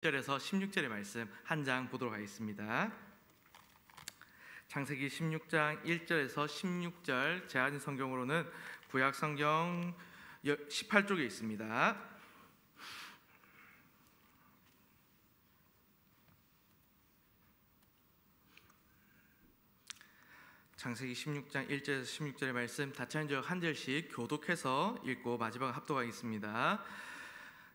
1절에서 16절의 말씀 한 장 보도록 하겠습니다. 창세기 16장 1절에서 16절, 제한 성경으로는 구약 성경 18쪽에 있습니다. 창세기 16장 1절에서 16절의 말씀 다 한 절씩 교독해서 읽고 마지막 합독하겠습니다.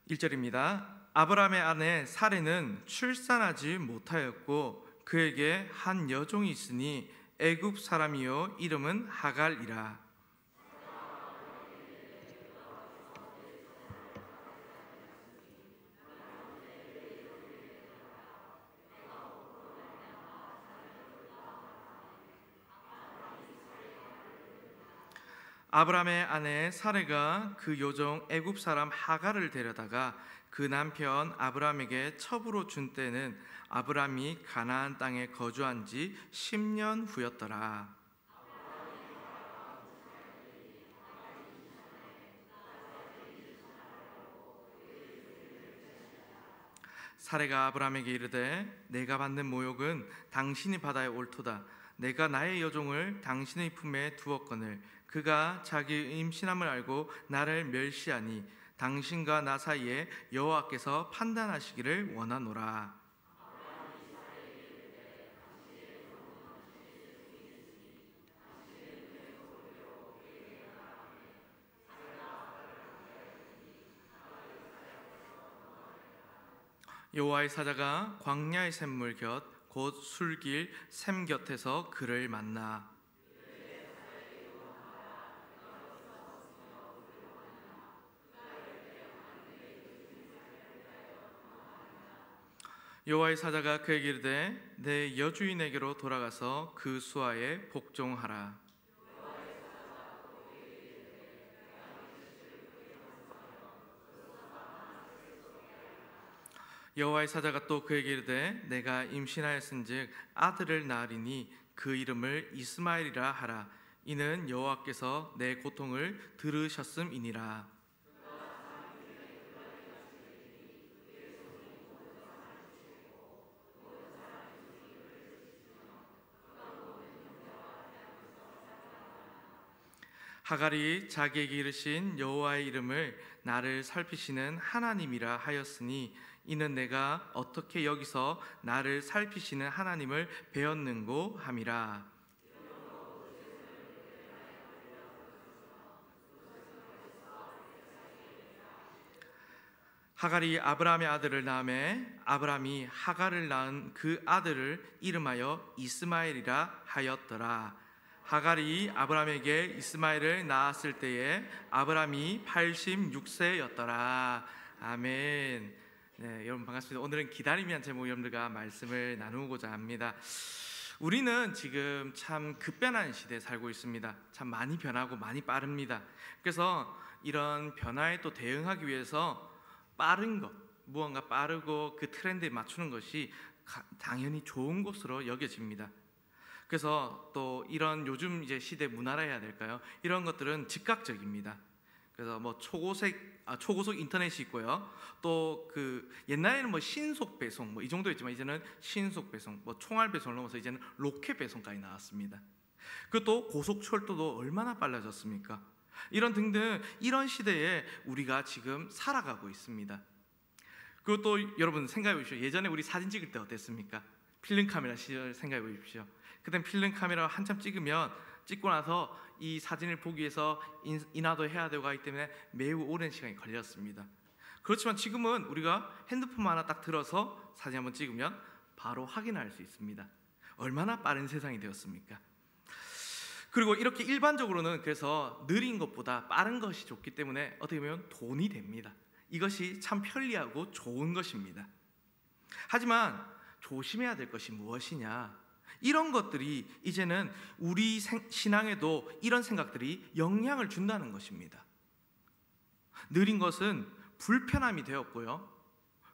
1절입니다. 아브라함의 아내 사레는 출산하지 못하였고 그에게 한 여종이 있으니 애굽 사람이요 이름은 하갈이라. 아브라함의 아내 사레가 그 여종 애굽 사람 하갈을 데려다가 그 남편 아브라함에게 첩으로 준 때는 아브라함이 가나안 땅에 거주한 지 10년 후였더라. 사레가 아브라함에게 이르되 내가 받는 모욕은 당신이 받아야 옳도다. 내가 나의 여종을 당신의 품에 두었거늘 그가 자기 임신함을 알고 나를 멸시하니 당신과 나 사이에 여호와께서 판단하시기를 원하노라. 여호와의 사자가 광야의 샘물 곁 곧 술길 샘 곁에서 그를 만나 여호와의 사자가 그에게 이르되 내 여주인에게로 돌아가서 그 수하에 복종하라. 여호와의 사자가 또 그에게 이르되 내가 임신하였은즉 아들을 낳으리니 그 이름을 이스마엘이라 하라. 이는 여호와께서 내 고통을 들으셨음이니라. 하갈이 자기에게 이르신 여호와의 이름을 나를 살피시는 하나님이라 하였으니 이는 내가 어떻게 여기서 나를 살피시는 하나님을 배웠는고 함이라. 하갈이 아브라함의 아들을 낳음에 아브라함이 하갈을 낳은 그 아들을 이름하여 이스마엘이라 하였더라. 하갈이 아브라함에게 이스마엘을 낳았을 때에 아브라함이 86세였더라. 아멘. 네, 여러분 반갑습니다. 오늘은 기다림이란 제목 여러분들과 말씀을 나누고자 합니다. 우리는 지금 참 급변하는 시대에 살고 있습니다. 참 많이 변하고 많이 빠릅니다. 그래서 이런 변화에 또 대응하기 위해서 빠른 것, 무언가 빠르고 그 트렌드에 맞추는 것이 당연히 좋은 것으로 여겨집니다. 그래서 또 이런 요즘 이제 시대 문화라 해야 될까요? 이런 것들은 즉각적입니다. 그래서 뭐 초고속 인터넷이 있고요. 또 그 옛날에는 뭐 신속 배송 뭐 이 정도였지만 이제는 신속 배송, 뭐 총알 배송을 넘어서 이제는 로켓 배송까지 나왔습니다. 그것도 고속철도도 얼마나 빨라졌습니까? 이런 등등 이런 시대에 우리가 지금 살아가고 있습니다. 그것도 여러분 생각해 보십시오. 예전에 우리 사진 찍을 때 어땠습니까? 필름 카메라 시절 생각해 보십시오. 그땐 필름 카메라 한참 찍고 나서 이 사진을 보기 위해서 인화도 해야 되고 하기 때문에 매우 오랜 시간이 걸렸습니다. 그렇지만 지금은 우리가 핸드폰 하나 딱 들어서 사진 한번 찍으면 바로 확인할 수 있습니다. 얼마나 빠른 세상이 되었습니까? 그리고 이렇게 일반적으로는 그래서 느린 것보다 빠른 것이 좋기 때문에 어떻게 보면 돈이 됩니다. 이것이 참 편리하고 좋은 것입니다. 하지만 조심해야 될 것이 무엇이냐? 이런 것들이 이제는 우리 신앙에도 이런 생각들이 영향을 준다는 것입니다. 느린 것은 불편함이 되었고요.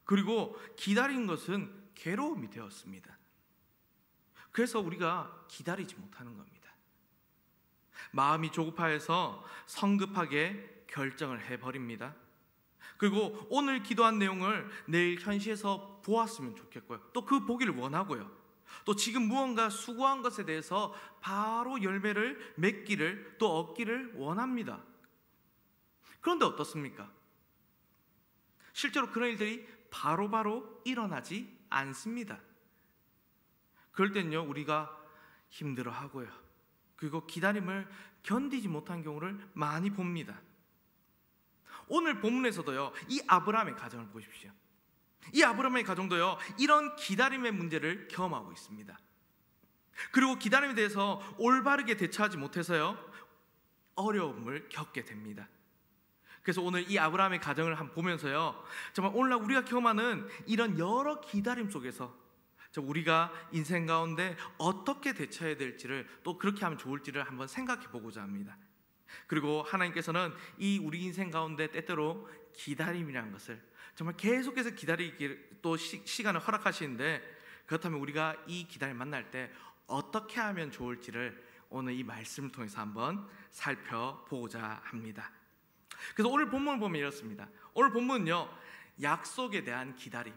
그리고 기다린 것은 괴로움이 되었습니다. 그래서 우리가 기다리지 못하는 겁니다. 마음이 조급하여서 성급하게 결정을 해버립니다. 그리고 오늘 기도한 내용을 내일 현시에서 보았으면 좋겠고요. 또 그 보기를 원하고요. 또 지금 무언가 수고한 것에 대해서 바로 열매를 맺기를 또 얻기를 원합니다. 그런데 어떻습니까? 실제로 그런 일들이 바로바로 일어나지 않습니다. 그럴 때는요, 우리가 힘들어하고요. 그리고 기다림을 견디지 못한 경우를 많이 봅니다. 오늘 본문에서도요, 이 아브라함의 가정을 보십시오. 이 아브라함의 가정도요, 이런 기다림의 문제를 경험하고 있습니다. 그리고 기다림에 대해서 올바르게 대처하지 못해서요, 어려움을 겪게 됩니다. 그래서 오늘 이 아브라함의 가정을 한번 보면서요, 정말 오늘날 우리가 경험하는 이런 여러 기다림 속에서 우리가 인생 가운데 어떻게 대처해야 될지를, 또 그렇게 하면 좋을지를 한번 생각해 보고자 합니다. 그리고 하나님께서는 이 우리 인생 가운데 때때로 기다림이라는 것을 정말 계속해서 기다리기 또 시간을 허락하시는데, 그렇다면 우리가 이 기다림 만날 때 어떻게 하면 좋을지를 오늘 이 말씀을 통해서 한번 살펴보고자 합니다. 그래서 오늘 본문을 보면 이렇습니다. 오늘 본문은요, 약속에 대한 기다림,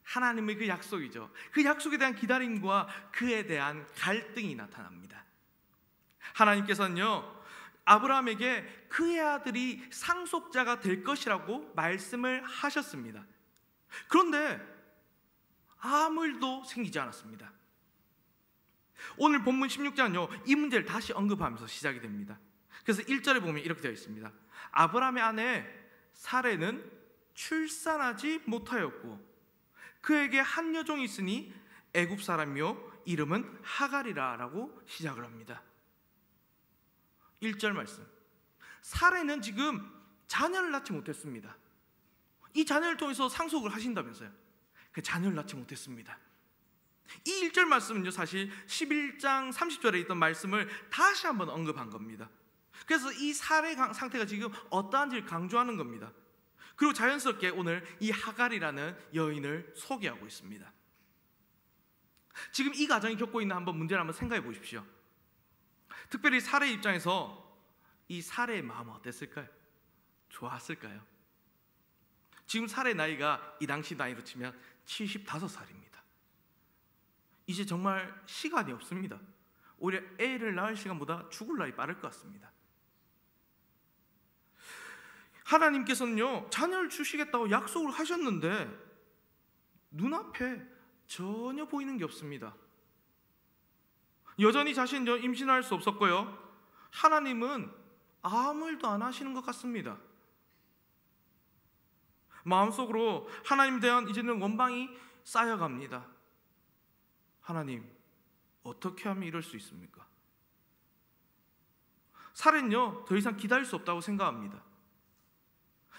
하나님의 그 약속이죠. 그 약속에 대한 기다림과 그에 대한 갈등이 나타납니다. 하나님께서는요, 아브라함에게 그의 아들이 상속자가 될 것이라고 말씀을 하셨습니다. 그런데 아무 일도 생기지 않았습니다. 오늘 본문 16장은요, 이 문제를 다시 언급하면서 시작이 됩니다. 그래서 1절에 보면 이렇게 되어 있습니다. 아브라함의 아내 사레는 출산하지 못하였고 그에게 한 여종이 있으니 애굽 사람이요 이름은 하갈이라 라고 시작을 합니다. 1절 말씀, 사레는 지금 자녀를 낳지 못했습니다. 이 자녀를 통해서 상속을 하신다면서요. 그 자녀를 낳지 못했습니다. 이 1절 말씀은요, 사실 11장 30절에 있던 말씀을 다시 한번 언급한 겁니다. 그래서 이 사례 상태가 지금 어떠한지를 강조하는 겁니다. 그리고 자연스럽게 오늘 이 하갈이라는 여인을 소개하고 있습니다. 지금 이 가정이 겪고 있는 한번 문제를 한번 생각해 보십시오. 특별히 사례 입장에서 이 사례의 마음은 어땠을까요? 좋았을까요? 지금 사례 나이가 이 당시 나이로 치면 75살입니다. 이제 정말 시간이 없습니다. 오히려 애를 낳을 시간보다 죽을 날이 빠를 것 같습니다. 하나님께서는요, 자녀를 주시겠다고 약속을 하셨는데 눈앞에 전혀 보이는 게 없습니다. 여전히 자신은 임신할 수 없었고요, 하나님은 아무 일도 안 하시는 것 같습니다. 마음속으로 하나님에 대한 이제는 원망이 쌓여갑니다. 하나님, 어떻게 하면 이럴 수 있습니까? 사례는요, 더 이상 기다릴 수 없다고 생각합니다.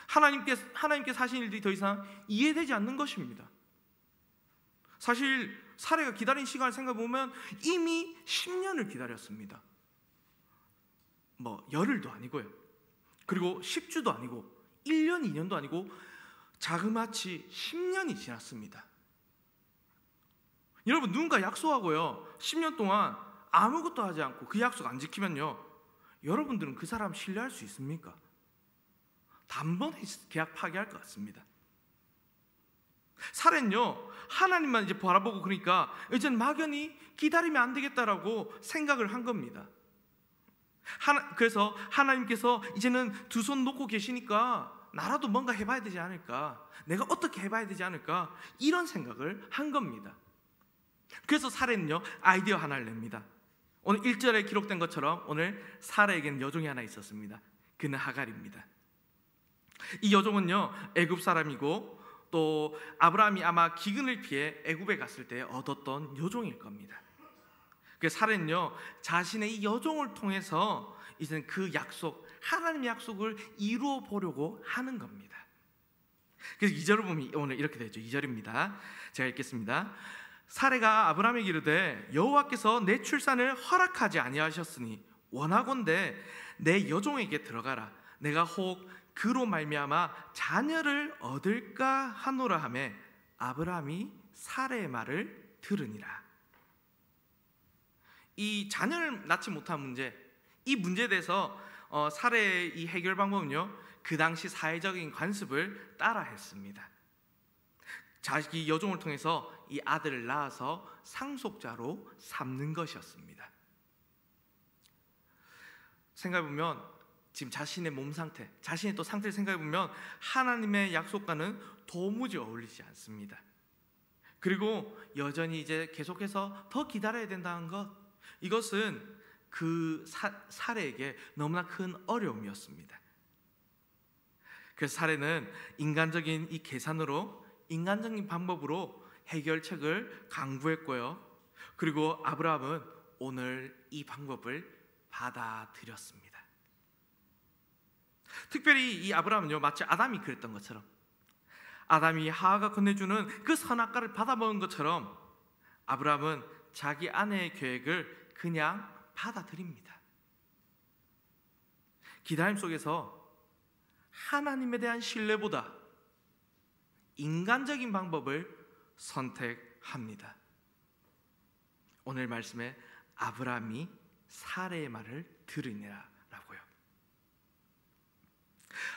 하나님께서 하신 일들이 더 이상 이해되지 않는 것입니다. 사실 사례가 기다린 시간을 생각해보면 이미 10년을 기다렸습니다. 열흘도 아니고요, 그리고 10주도 아니고 1년 2년도 아니고 자그마치 10년이 지났습니다. 여러분, 누군가 약속하고요 10년 동안 아무것도 하지 않고 그 약속 안 지키면요, 여러분들은 그 사람 신뢰할 수 있습니까? 단번에 계약 파기할 것 같습니다. 사례는요, 하나님만 이제 바라보고, 그러니까 이제는 막연히 기다리면 안 되겠다라고 생각을 한 겁니다. 그래서 하나님께서 이제는 두 손 놓고 계시니까 나라도 뭔가 해봐야 되지 않을까, 내가 어떻게 해봐야 되지 않을까, 이런 생각을 한 겁니다. 그래서 사례는요, 아이디어 하나를 냅니다. 오늘 1절에 기록된 것처럼 오늘 사례에게는 여종이 하나 있었습니다. 그는 하갈입니다. 이 여종은요, 애굽 사람이고 또 아브라함이 아마 기근을 피해 애굽에 갔을 때 얻었던 여종일 겁니다. 그 사례는요, 자신의 이 여종을 통해서 이제는 그 약속, 하나님의 약속을 이루어 보려고 하는 겁니다. 그래서 2절을 보면 오늘 이렇게 되죠. 2절입니다. 제가 읽겠습니다. 사례가 아브라함에게 이르되 여호와께서 내 출산을 허락하지 아니하셨으니 원하건대 내 여종에게 들어가라. 내가 혹 그로 말미암아 자녀를 얻을까 하노라 하매 아브라함이 사례의 말을 들으니라. 이 자녀를 낳지 못한 문제, 이 문제에 대해서 사례의 이 해결 방법은요, 그 당시 사회적인 관습을 따라했습니다. 자기 여종을 통해서 이 아들을 낳아서 상속자로 삼는 것이었습니다. 생각해보면 지금 자신의 몸 상태, 자신의 또 상태를 생각해보면 하나님의 약속과는 도무지 어울리지 않습니다. 그리고 여전히 이제 계속해서 더 기다려야 된다는 것, 이것은 그 사례에게 너무나 큰 어려움이었습니다. 그래서 사례는 인간적인 이 계산으로, 인간적인 방법으로 해결책을 강구했고요. 그리고 아브라함은 오늘 이 방법을 받아들였습니다. 특별히 이 아브라함은요, 마치 아담이 그랬던 것처럼, 아담이 하와가 건네주는 그 선악과를 받아먹은 것처럼 아브라함은 자기 아내의 계획을 그냥 받아들입니다. 기다림 속에서 하나님에 대한 신뢰보다 인간적인 방법을 선택합니다. 오늘 말씀에 아브라함이 사례의 말을 들으니라 라고요.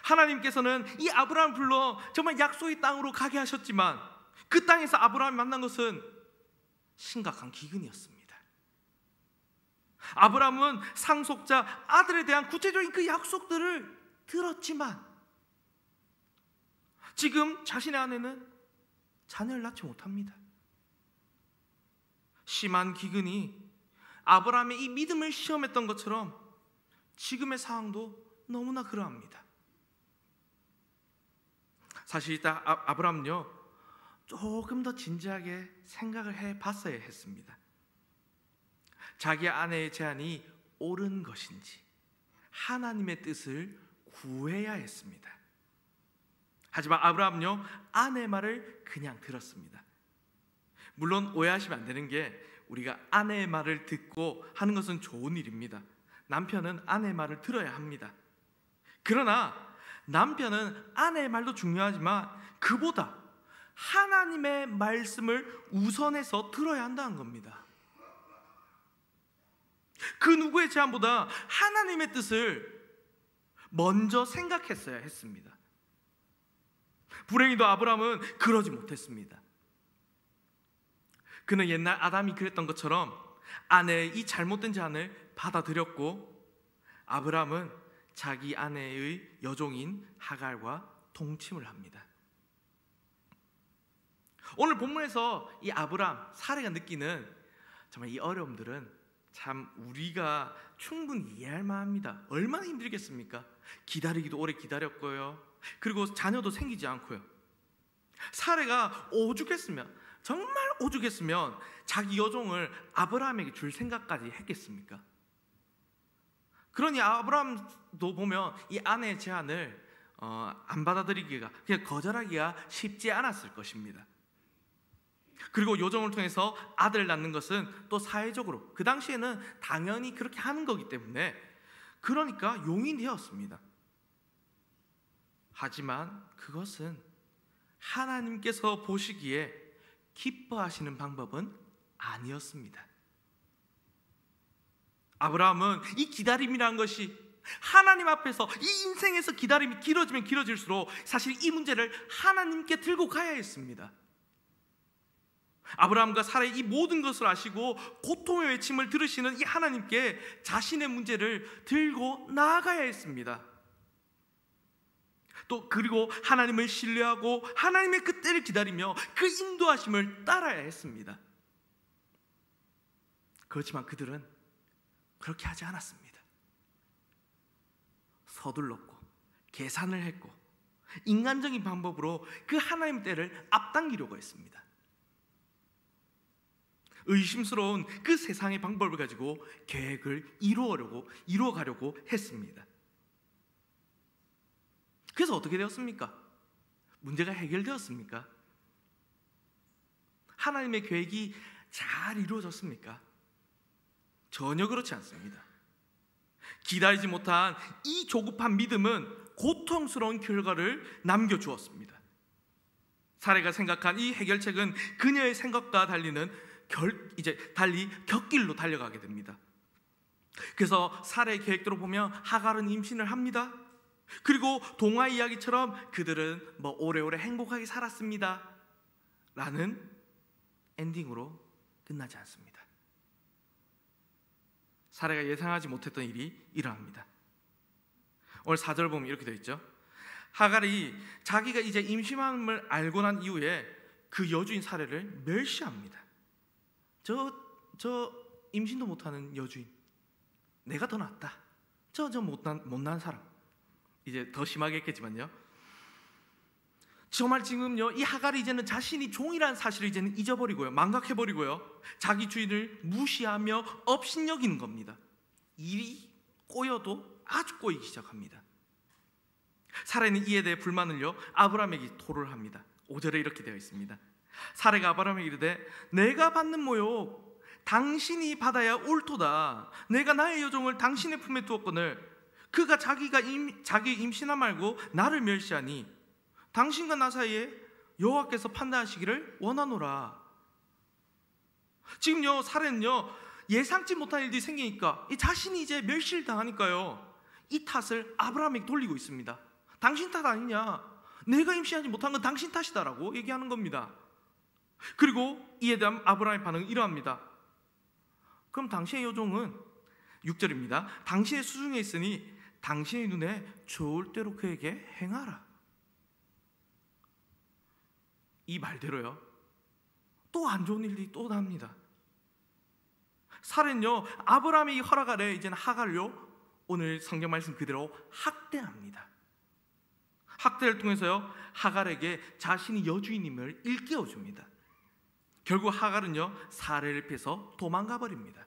하나님께서는 이 아브라함을 불러 정말 약속의 땅으로 가게 하셨지만 그 땅에서 아브라함이 만난 것은 심각한 기근이었습니다. 아브라함은 상속자 아들에 대한 구체적인 그 약속들을 들었지만 지금 자신의 아내는 자녀를 낳지 못합니다. 심한 기근이 아브라함의 이 믿음을 시험했던 것처럼 지금의 상황도 너무나 그러합니다. 사실 일단 아브라함은요, 조금 더 진지하게 생각을 해봤어야 했습니다. 자기 아내의 제안이 옳은 것인지 하나님의 뜻을 구해야 했습니다. 하지만 아브라함은요, 아내의 말을 그냥 들었습니다. 물론 오해하시면 안 되는 게, 우리가 아내의 말을 듣고 하는 것은 좋은 일입니다. 남편은 아내의 말을 들어야 합니다. 그러나 남편은 아내의 말도 중요하지만 그보다 하나님의 말씀을 우선해서 들어야 한다는 겁니다. 그 누구의 제안보다 하나님의 뜻을 먼저 생각했어야 했습니다. 불행히도 아브라함은 그러지 못했습니다. 그는 옛날 아담이 그랬던 것처럼 아내의 이 잘못된 제안을 받아들였고, 아브라함은 자기 아내의 여종인 하갈과 동침을 합니다. 오늘 본문에서 이 아브라함, 사례가 느끼는 정말 이 어려움들은 참 우리가 충분히 이해할 만합니다. 얼마나 힘들겠습니까? 기다리기도 오래 기다렸고요. 그리고 자녀도 생기지 않고요. 사례가 오죽했으면, 정말 오죽했으면 자기 여종을 아브라함에게 줄 생각까지 했겠습니까? 그러니 아브라함도 보면 이 아내의 제안을 안 받아들이기가, 그냥 거절하기가 쉽지 않았을 것입니다. 그리고 여종을 통해서 아들을 낳는 것은 또 사회적으로 그 당시에는 당연히 그렇게 하는 거기 때문에, 그러니까 용인되었습니다. 하지만 그것은 하나님께서 보시기에 기뻐하시는 방법은 아니었습니다. 아브라함은 이 기다림이라는 것이 하나님 앞에서 이 인생에서 기다림이 길어지면 길어질수록 사실 이 문제를 하나님께 들고 가야 했습니다. 아브라함과 사라의 이 모든 것을 아시고 고통의 외침을 들으시는 이 하나님께 자신의 문제를 들고 나아가야 했습니다. 또 그리고 하나님을 신뢰하고 하나님의 그 때를 기다리며 그 인도하심을 따라야 했습니다. 그렇지만 그들은 그렇게 하지 않았습니다. 서둘렀고 계산을 했고 인간적인 방법으로 그 하나님의 때를 앞당기려고 했습니다. 의심스러운 그 세상의 방법을 가지고 계획을 이루어가려고 했습니다. 그래서 어떻게 되었습니까? 문제가 해결되었습니까? 하나님의 계획이 잘 이루어졌습니까? 전혀 그렇지 않습니다. 기다리지 못한 이 조급한 믿음은 고통스러운 결과를 남겨주었습니다. 사례가 생각한 이 해결책은 그녀의 생각과 달리 곁길로 달려가게 됩니다. 그래서 사례의 계획대로 보면 하갈은 임신을 합니다. 그리고 동화 이야기처럼 그들은 오래오래 행복하게 살았습니다 라는 엔딩으로 끝나지 않습니다. 사례가 예상하지 못했던 일이 일어납니다. 오늘 4절 보면 이렇게 되어 있죠. 하갈이 자기가 이제 임신함을 알고 난 이후에 그 여주인 사례를 멸시합니다. 저 임신도 못하는 여주인, 내가 더 낫다. 저 못난 사람. 이제 더 심하게 했겠지만요, 정말 지금요 이 하갈이 이제는 자신이 종이라는 사실을 이제는 잊어버리고요, 망각해버리고요, 자기 주인을 무시하며 업신여기는 겁니다. 일이 꼬여도 아주 꼬이기 시작합니다. 사례는 이에 대해 불만을요 아브라함에게 토로를 합니다. 5절에 이렇게 되어 있습니다. 사례가 아브라함에게 이르되 내가 받는 모욕 당신이 받아야 옳도다. 내가 나의 여종을 당신의 품에 두었거늘 그가 자기 임신함 말고 나를 멸시하니 당신과 나 사이에 여호와께서 판단하시기를 원하노라. 지금요 사례는요 예상치 못한 일들이 생기니까 이 자신이 이제 멸시를 당하니까요 이 탓을 아브라함에게 돌리고 있습니다. 당신 탓 아니냐, 내가 임신하지 못한 건 당신 탓이다라고 얘기하는 겁니다. 그리고 이에 대한 아브라함의 반응은 이러합니다. 그럼 당신의 여종은 6절입니다. 당신의 수중에 있으니 당신의 눈에 좋을 대로 그에게 행하라. 이 말대로요 또 안 좋은 일이 또 납니다. 사례는요 아브라함이 허락 아래 이제는 하갈을요 오늘 성경 말씀 그대로 학대합니다. 학대를 통해서요 하갈에게 자신이 여주인임을 일깨워 줍니다. 결국 하갈은요 사례를 피해서 도망가 버립니다.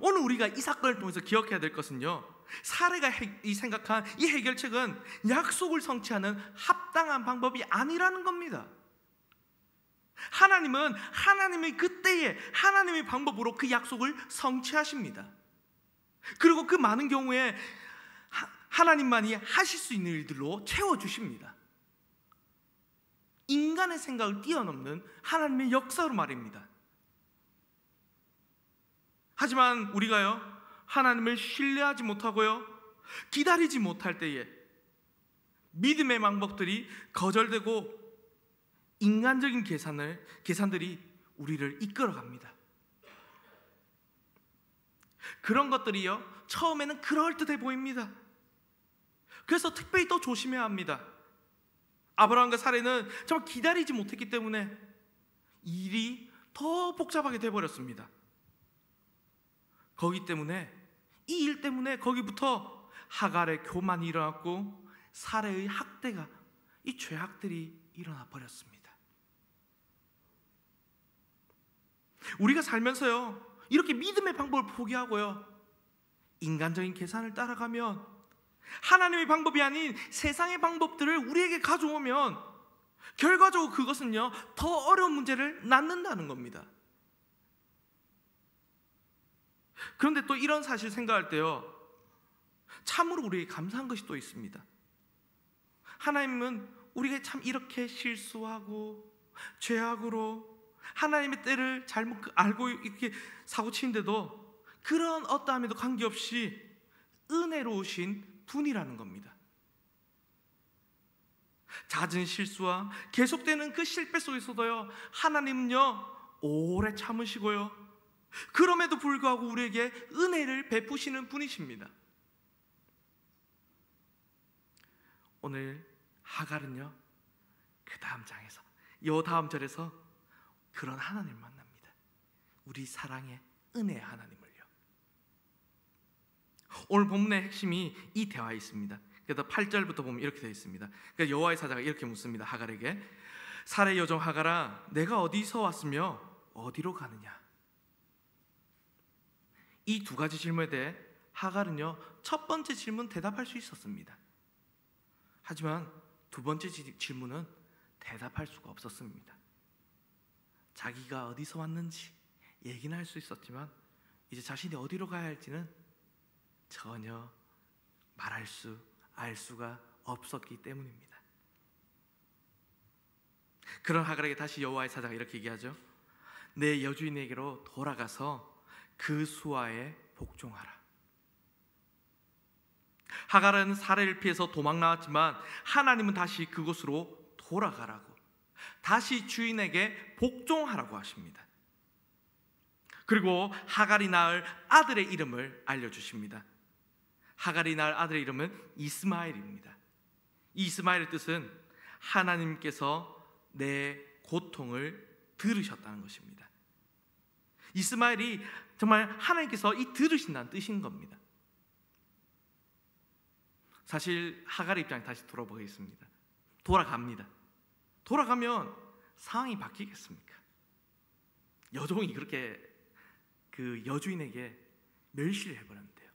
오늘 우리가 이 사건을 통해서 기억해야 될 것은요, 사례가 생각한 이 해결책은 약속을 성취하는 합당한 방법이 아니라는 겁니다. 하나님은 하나님의 그때에 하나님의 방법으로 그 약속을 성취하십니다. 그리고 그 많은 경우에 하나님만이 하실 수 있는 일들로 채워주십니다. 인간의 생각을 뛰어넘는 하나님의 역사로 말입니다. 하지만 우리가요 하나님을 신뢰하지 못하고요 기다리지 못할 때에 믿음의 방법들이 거절되고 인간적인 계산들이 우리를 이끌어갑니다. 그런 것들이요 처음에는 그럴듯해 보입니다. 그래서 특별히 더 조심해야 합니다. 아브라함과 사례는 정말 기다리지 못했기 때문에 일이 더 복잡하게 돼버렸습니다. 거기 때문에 이 일 때문에 거기부터 하갈의 교만이 일어났고 사례의 학대가 이 죄악들이 일어나 버렸습니다. 우리가 살면서요 이렇게 믿음의 방법을 포기하고요 인간적인 계산을 따라가면 하나님의 방법이 아닌 세상의 방법들을 우리에게 가져오면 결과적으로 그것은요 더 어려운 문제를 낳는다는 겁니다. 그런데 또 이런 사실 생각할 때요 참으로 우리에게 감사한 것이 또 있습니다. 하나님은 우리가 참 이렇게 실수하고 죄악으로 하나님의 때를 잘못 알고 이렇게 사고치는데도 그런 어떠함에도 관계없이 은혜로우신 분이라는 겁니다. 잦은 실수와 계속되는 그 실패 속에서도요 하나님은요 오래 참으시고요 그럼에도 불구하고 우리에게 은혜를 베푸시는 분이십니다. 오늘 하갈은요 그 다음 장에서 요 다음 절에서 그런 하나님을 만납니다. 우리 사랑의 은혜의 하나님을요. 오늘 본문의 핵심이 이 대화에 있습니다. 그래서 8절부터 보면 이렇게 되어 있습니다. 그러니까 여호와의 사자가 이렇게 묻습니다. 하갈에게 사례 여종 하갈아 내가 어디서 왔으며 어디로 가느냐. 이 두 가지 질문에 대해 하갈은요 첫 번째 질문 대답할 수 있었습니다. 하지만 두 번째 질문은 대답할 수가 없었습니다. 자기가 어디서 왔는지 얘기는 할 수 있었지만 이제 자신이 어디로 가야 할지는 전혀 알 수가 없었기 때문입니다. 그런 하갈에게 다시 여호와의 사자가 이렇게 얘기하죠. 내 여주인에게로 돌아가서 그 수하에 복종하라. 하갈은 사례를 피해서 도망 나왔지만 하나님은 다시 그곳으로 돌아가라고, 다시 주인에게 복종하라고 하십니다. 그리고 하갈이 낳을 아들의 이름을 알려주십니다. 하갈이 낳을 아들의 이름은 이스마엘입니다. 이 이스마엘의 뜻은 하나님께서 내 고통을 들으셨다는 것입니다. 이스마엘이 정말 하나님께서 이 들으신다는 뜻인 겁니다. 사실 하갈의 입장에 다시 돌아보겠습니다. 돌아갑니다. 돌아가면 상황이 바뀌겠습니까? 여종이 그렇게 그 여주인에게 멸시를 해버렸는데요.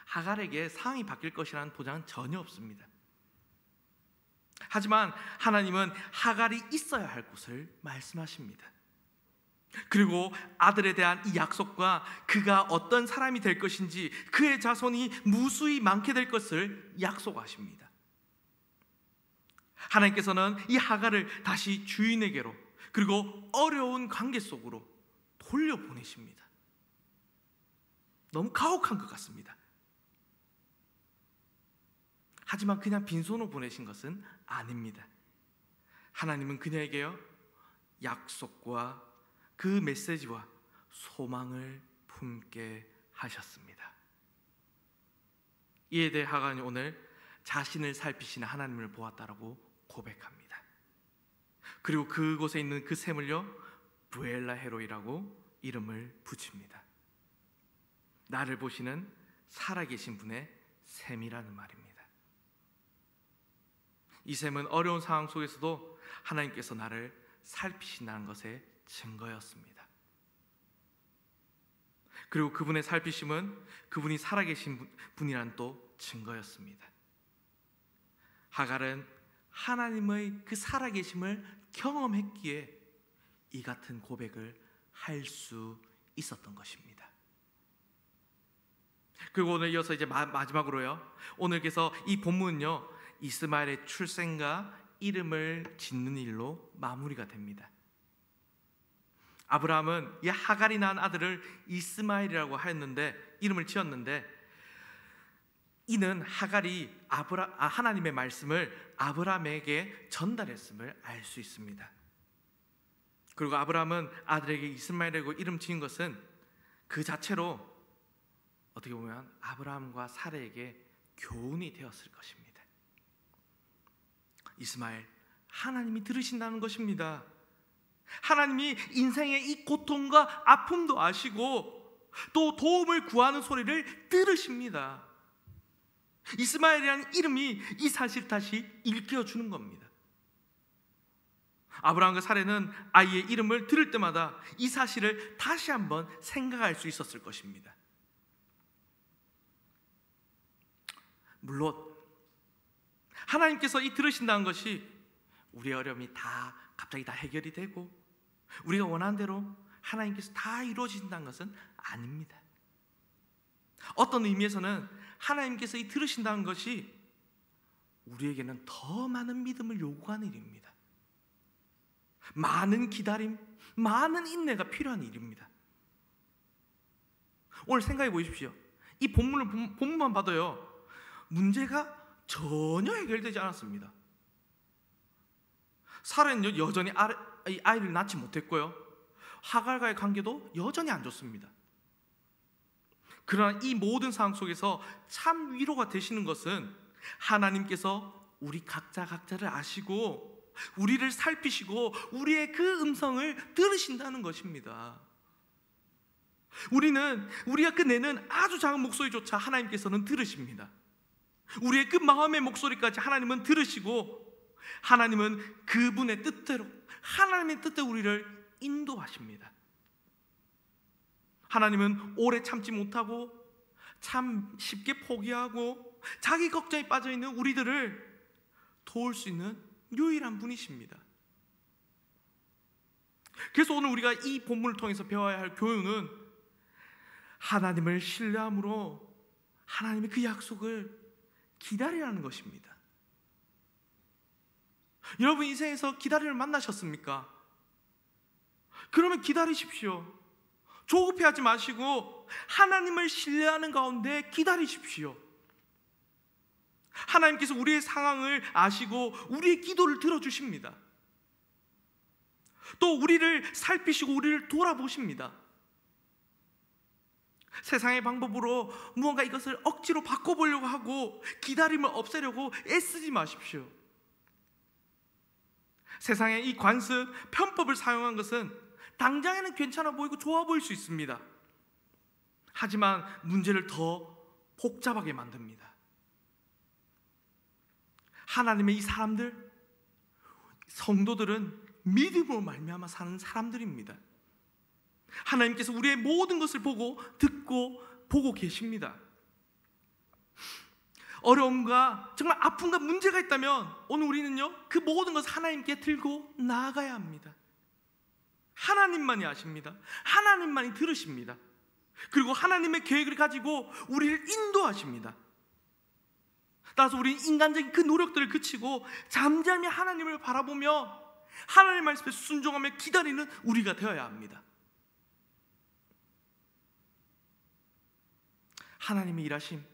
하갈에게 상황이 바뀔 것이라는 보장은 전혀 없습니다. 하지만 하나님은 하갈이 있어야 할 곳을 말씀하십니다. 그리고 아들에 대한 이 약속과 그가 어떤 사람이 될 것인지, 그의 자손이 무수히 많게 될 것을 약속하십니다. 하나님께서는 이 하갈을 다시 주인에게로, 그리고 어려운 관계 속으로 돌려보내십니다. 너무 가혹한 것 같습니다. 하지만 그냥 빈손으로 보내신 것은 아닙니다. 하나님은 그녀에게요, 약속과 그 메시지와 소망을 품게 하셨습니다. 이에 대해 하갈은 오늘 자신을 살피시는 하나님을 보았다라고 고백합니다. 그리고 그곳에 있는 그 샘을요, 브엘라 헤로이라고 이름을 붙입니다. 나를 보시는 살아계신 분의 샘이라는 말입니다. 이 샘은 어려운 상황 속에서도 하나님께서 나를 살피신다는 것의 증거였습니다. 그리고 그분의 살피심은 그분이 살아계신 분이란 또 증거였습니다. 하갈은 하나님의 그 살아계심을 경험했기에 이 같은 고백을 할 수 있었던 것입니다. 그리고 오늘 이어서 이제 마지막으로요, 오늘께서 이 본문은요, 이스마엘의 출생과 이름을 짓는 일로 마무리가 됩니다. 아브라함은 이 하갈이 낳은 아들을 이스마엘이라고 하였는데, 이름을 지었는데, 이는 하갈이 하나님의 말씀을 아브라함에게 전달했음을 알 수 있습니다. 그리고 아브라함은 아들에게 이스마엘이라고 이름 지은 것은 그 자체로 어떻게 보면 아브라함과 사라에게 교훈이 되었을 것입니다. 이스마엘, 하나님이 들으신다는 것입니다. 하나님이 인생의 이 고통과 아픔도 아시고 또 도움을 구하는 소리를 들으십니다. 이스마엘이라는 이름이 이 사실을 다시 일깨워주는 겁니다. 아브라함과 사라는 아이의 이름을 들을 때마다 이 사실을 다시 한번 생각할 수 있었을 것입니다. 물론 하나님께서 이 들으신다는 것이 우리의 어려움이 다 갑자기 다 해결이 되고 우리가 원하는 대로 하나님께서 다 이루어진다는 것은 아닙니다. 어떤 의미에서는 하나님께서 이 들으신다는 것이 우리에게는 더 많은 믿음을 요구하는 일입니다. 많은 기다림, 많은 인내가 필요한 일입니다. 오늘 생각해 보십시오. 이 본문만 봐도요, 문제가 전혀 해결되지 않았습니다. 사라는 여전히 아이를 낳지 못했고요, 하갈과의 관계도 여전히 안 좋습니다. 그러나 이 모든 상황 속에서 참 위로가 되시는 것은 하나님께서 우리 각자를 아시고 우리를 살피시고 우리의 그 음성을 들으신다는 것입니다. 우리가 그 내는 아주 작은 목소리조차 하나님께서는 들으십니다. 우리의 그 마음의 목소리까지 하나님은 들으시고 하나님은 그분의 뜻대로, 하나님의 뜻대로 우리를 인도하십니다. 하나님은 오래 참지 못하고 참 쉽게 포기하고 자기 걱정에 빠져있는 우리들을 도울 수 있는 유일한 분이십니다. 그래서 오늘 우리가 이 본문을 통해서 배워야 할 교훈은 하나님을 신뢰함으로 하나님의 그 약속을 기다리라는 것입니다. 여러분 인생에서 기다림을 만나셨습니까? 그러면 기다리십시오. 조급해하지 마시고 하나님을 신뢰하는 가운데 기다리십시오. 하나님께서 우리의 상황을 아시고 우리의 기도를 들어주십니다. 또 우리를 살피시고 우리를 돌아보십니다. 세상의 방법으로 무언가 이것을 억지로 바꿔보려고 하고 기다림을 없애려고 애쓰지 마십시오. 세상의 이 관습, 편법을 사용한 것은 당장에는 괜찮아 보이고 좋아 보일 수 있습니다. 하지만 문제를 더 복잡하게 만듭니다. 하나님의 이 사람들, 성도들은 믿음으로 말미암아 사는 사람들입니다. 하나님께서 우리의 모든 것을 보고 듣고 보고 계십니다. 어려움과 정말 아픔과 문제가 있다면 오늘 우리는요, 그 모든 것을 하나님께 들고 나아가야 합니다. 하나님만이 아십니다. 하나님만이 들으십니다. 그리고 하나님의 계획을 가지고 우리를 인도하십니다. 따라서 우리는 인간적인 그 노력들을 그치고 잠잠히 하나님을 바라보며 하나님의 말씀에 순종하며 기다리는 우리가 되어야 합니다. 하나님의 일하심,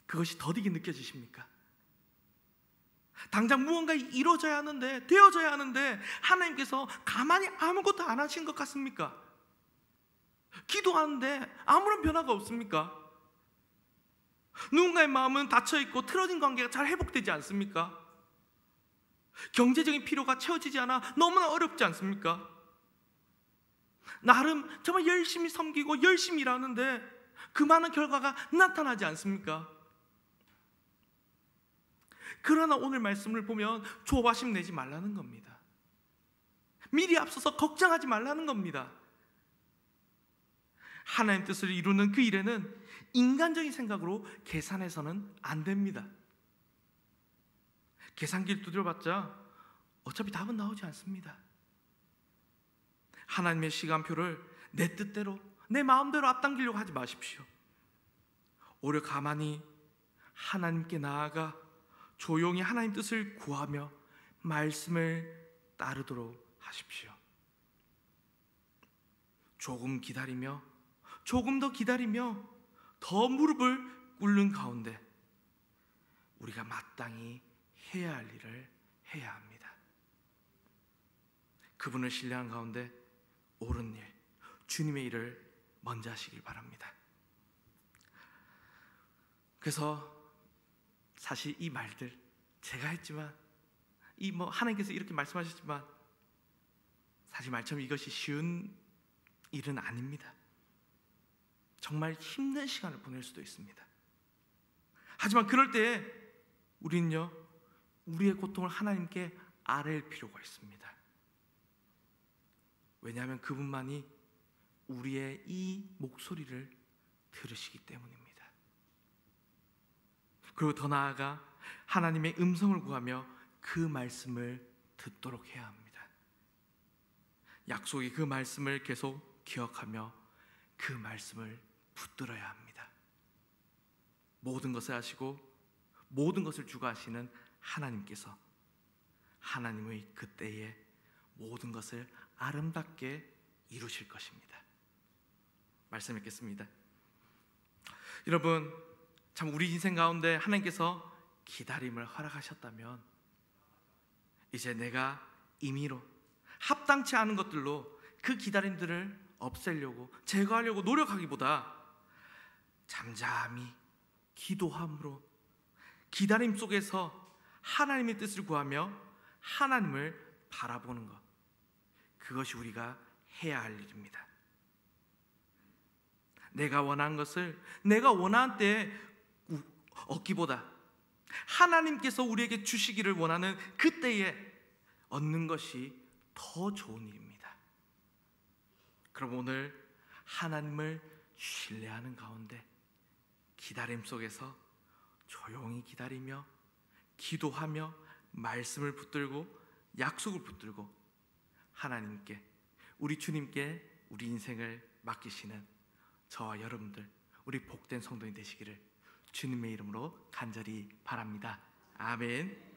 그것이 더디게 느껴지십니까? 당장 무언가 이루어져야 하는데, 되어져야 하는데 하나님께서 가만히 아무것도 안 하신 것 같습니까? 기도하는데 아무런 변화가 없습니까? 누군가의 마음은 닫혀있고 틀어진 관계가 잘 회복되지 않습니까? 경제적인 필요가 채워지지 않아 너무나 어렵지 않습니까? 나름 정말 열심히 섬기고 열심히 일하는데 그 많은 결과가 나타나지 않습니까? 그러나 오늘 말씀을 보면 조바심 내지 말라는 겁니다. 미리 앞서서 걱정하지 말라는 겁니다. 하나님 뜻을 이루는 그 일에는 인간적인 생각으로 계산해서는 안 됩니다. 계산기를 두드려봤자 어차피 답은 나오지 않습니다. 하나님의 시간표를 내 뜻대로, 내 마음대로 앞당기려고 하지 마십시오. 오히려 가만히 하나님께 나아가 조용히 하나님 뜻을 구하며 말씀을 따르도록 하십시오. 조금 기다리며, 조금 더 기다리며 더 무릎을 꿇는 가운데 우리가 마땅히 해야 할 일을 해야 합니다. 그분을 신뢰한 가운데 옳은 일, 주님의 일을 먼저 하시길 바랍니다. 그래서 사실 이 말들 제가 했지만, 하나님께서 이렇게 말씀하셨지만 사실 말처럼 이것이 쉬운 일은 아닙니다. 정말 힘든 시간을 보낼 수도 있습니다. 하지만 그럴 때에 우리는요, 우리의 고통을 하나님께 아뢰일 필요가 있습니다. 왜냐하면 그분만이 우리의 이 목소리를 들으시기 때문입니다. 그리고 더 나아가 하나님의 음성을 구하며 그 말씀을 듣도록 해야 합니다. 약속의 그 말씀을 계속 기억하며 그 말씀을 붙들어야 합니다. 모든 것을 아시고 모든 것을 주관하시는 하나님께서 하나님의 그때에 모든 것을 아름답게 이루실 것입니다. 말씀 읽겠습니다. 여러분, 참 우리 인생 가운데 하나님께서 기다림을 허락하셨다면 이제 내가 임의로 합당치 않은 것들로 그 기다림들을 없애려고, 제거하려고 노력하기보다 잠잠히 기도함으로 기다림 속에서 하나님의 뜻을 구하며 하나님을 바라보는 것, 그것이 우리가 해야 할 일입니다. 내가 원하는 것을 내가 원하는 때에 얻기보다 하나님께서 우리에게 주시기를 원하는 그때에 얻는 것이 더 좋은 일입니다. 그럼 오늘 하나님을 신뢰하는 가운데 기다림 속에서 조용히 기다리며 기도하며 말씀을 붙들고 약속을 붙들고 하나님께, 우리 주님께 우리 인생을 맡기시는 저와 여러분들, 우리 복된 성도인 되시기를 주님의 이름으로 간절히 바랍니다. 아멘.